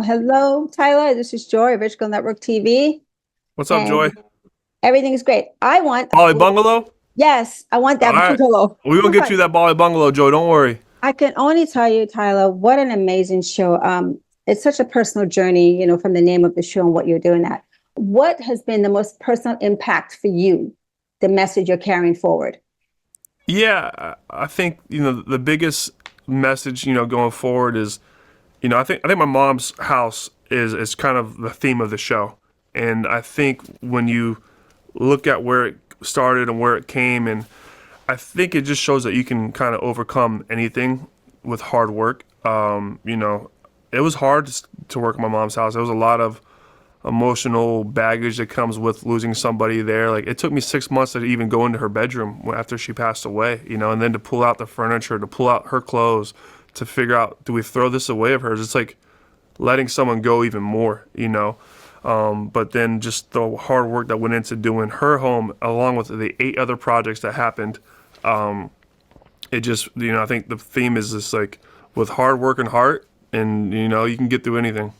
Hello, Tyler. This is Joy of Network.tv, What's up, Joy? and everything is great. I want, Bali Bungalow? yes, I want All that right. bungalow. We Oh gonna my get God. you that Bali Bungalow, Joy. Don't worry. I can only tell you, Tyler, what an amazing show. It's such a personal journey, from the name of the show and what you're doing at. What has been the most personal impact for you, the message you're carrying forward? Yeah, I think the biggest message going forward is I think my mom's house is kind of the theme of the show, and I think when you look at where it started and where it came, and I think it just shows that you can kind of overcome anything with hard work. It was hard to work at my mom's house. There was a lot of emotional baggage that comes with losing somebody there. Like it took me 6 months to even go into her bedroom after she passed away, and then to pull out the furniture, to pull out her clothes, to figure out, do we throw this away of hers? It's like letting someone go even more. But then just the hard work that went into doing her home, along with the 8 other projects that happened. It just, I think the theme is just like with hard work and heart, and you can get through anything.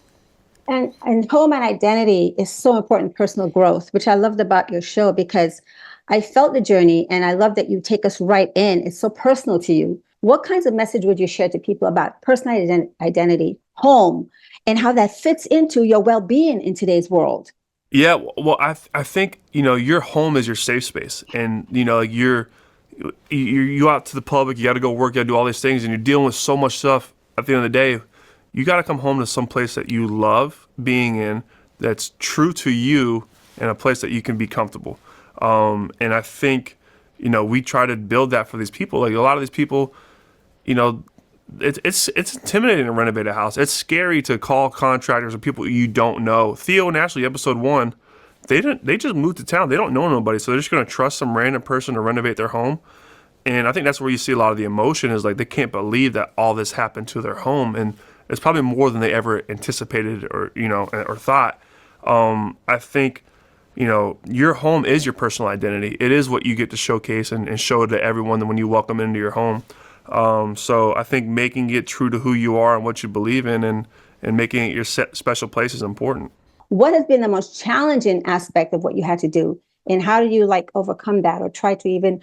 And home and identity is so important in personal growth, which I loved about your show because I felt the journey and I love that you take us right in. It's so personal to you. What kinds of message would you share to people about personal identity, home, and how that fits into your well-being in today's world? Yeah, well, I think your home is your safe space, and like you out to the public, you got to go work, you got to do all these things, and you're dealing with so much stuff. At the end of the day, you got to come home to some place that you love being in, that's true to you, and a place that you can be comfortable. And I think we try to build that for these people. Like a lot of these people, you know, it's intimidating to renovate a house. It's scary to call contractors or people you don't know. Theo and Ashley, episode one, they just moved to town. They don't know nobody, so they're just gonna trust some random person to renovate their home. And I think that's where you see a lot of the emotion is like they can't believe that all this happened to their home, and it's probably more than they ever anticipated or thought. I think your home is your personal identity. It is what you get to showcase and show to everyone when you welcome into your home. So I think making it true to who you are and what you believe in, and making it your special place is important. What has been the most challenging aspect of what you had to do? And how do you like overcome that or try to even,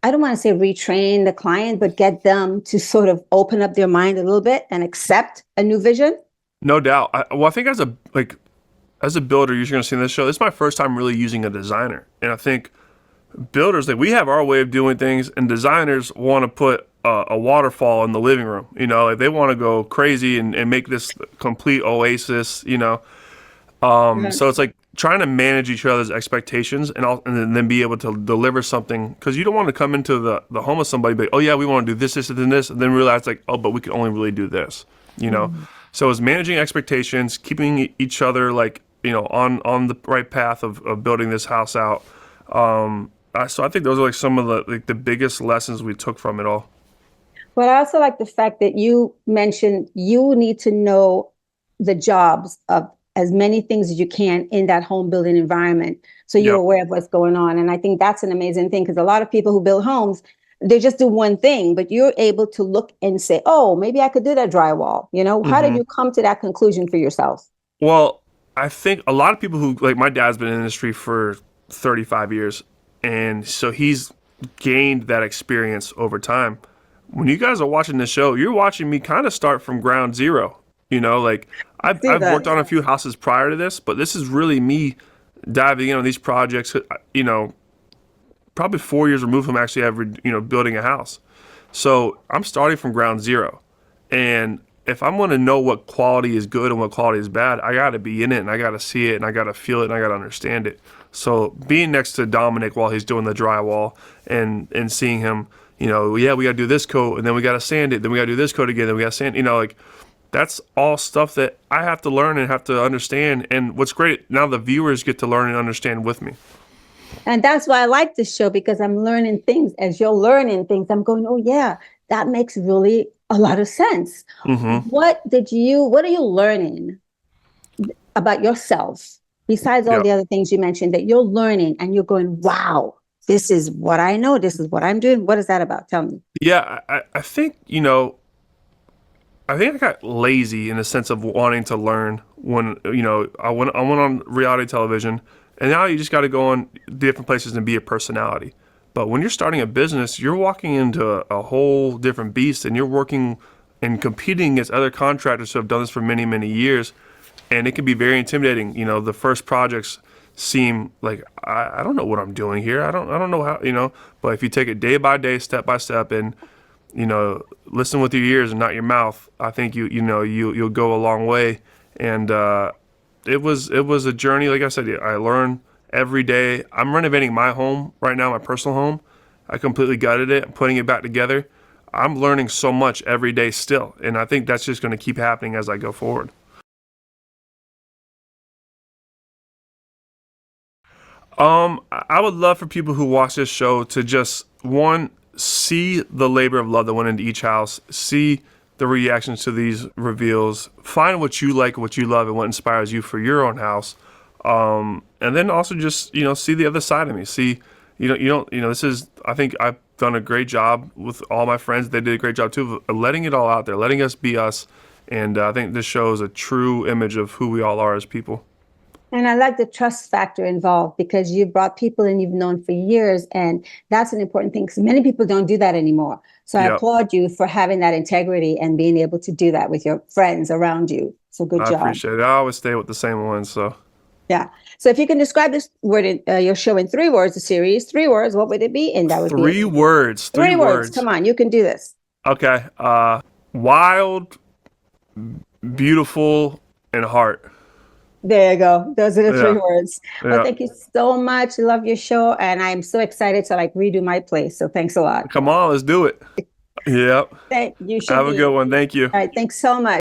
I don't want to say retrain the client, but get them to sort of open up their mind a little bit and accept a new vision? No doubt. I think as a builder, you're going to see in this show. This is my first time really using a designer, and I think builders, like, we have our way of doing things, and designers want to put a waterfall in the living room. Like they want to go crazy and make this complete oasis. Yeah. So it's like trying to manage each other's expectations, and then be able to deliver something, because you don't want to come into the home of somebody, but oh yeah, we want to do this, this, and this, and then realize like, oh, but we can only really do this. Mhm. So it's managing expectations, keeping each other like on the right path of building this house out. So I think those are like some of the biggest lessons we took from it all. But I also like the fact that you mentioned you need to know the jobs of as many things as you can in that home building environment. So you're Yep. aware of what's going on. And I think that's an amazing thing because a lot of people who build homes, they just do one thing, but you're able to look and say, oh, maybe I could do that drywall. How did hmm you come to that conclusion for yourself? Well, I think a lot of people who, like, my dad's been in the industry for 35 years, and so he's gained that experience over time. When you guys are watching this show, you're watching me kind of start from ground zero. Like See I've that. worked on a few houses prior to this, but this is really me diving in on these projects. Probably 4 years removed from actually ever building a house. So I'm starting from ground zero, and if I'm going to know what quality is good and what quality is bad, I got to be in it, and I got to see it, and I got to feel it, and I got to understand it. So being next to Dominic while he's doing the drywall, and seeing him, yeah, we got to do this coat, and then we got to sand it, then we got to do this coat again, then we got to sand, like that's all stuff that I have to learn and have to understand. And what's great now, the viewers get to learn and understand with me. And that's why I like this show because I'm learning things. As you're learning things, I'm going, oh, yeah, that makes really a lot of sense. hmm What are you learning about yourself besides all Yeah, the other things you mentioned that you're learning and you're going, wow, this is what I know. This is what I'm doing. What is that about? Tell me. yeah. I think I think I got lazy in the sense of wanting to learn when I went on reality television, and now you just got to go on different places and be a personality. But when you're starting a business, you're walking into a whole different beast, and you're working and competing against other contractors who have done this for many, many years, and it can be very intimidating. The first projects seem like I don't know what I'm doing here. I don't know how. But if you take it day by day, step by step, and listen with your ears and not your mouth, I think you'll go a long way. And it was a journey. Like I said, I learn every day. I'm renovating my home right now, my personal home. I completely gutted it. I'm putting it back together. I'm learning so much every day still, and I think that's just going to keep happening as I go forward. I would love for people who watch this show to just one see the labor of love that went into each house, see the reactions to these reveals, find what you like, what you love, and what inspires you for your own house, and then also just see the other side of me. See, you don't this is I think I've done a great job with all my friends. They did a great job too of letting it all out there, letting us be us, and I think this shows a true image of who we all are as people. And I like the trust factor involved because you brought people in you've known for years. And that's an important thing because many people don't do that anymore. So I Yep. applaud you for having that integrity and being able to do that with your friends around you. So good I job. appreciate it. I always stay with the same ones, so. Yeah. So if you can describe this word, your show in 3 words, the series, 3 words, what would it be? And that would be it. Three words. Three 3 words. words. Come on, you can do this. Okay. Wild, beautiful, and heart. There you go. Those are the three Yeah. words. Well, Yeah. thank you so much. Love your show. And I'm so excited to like redo my place. So thanks a lot. Come on, let's do it. Yep. You should Have a be. good one. Thank you. All right. Thanks so much.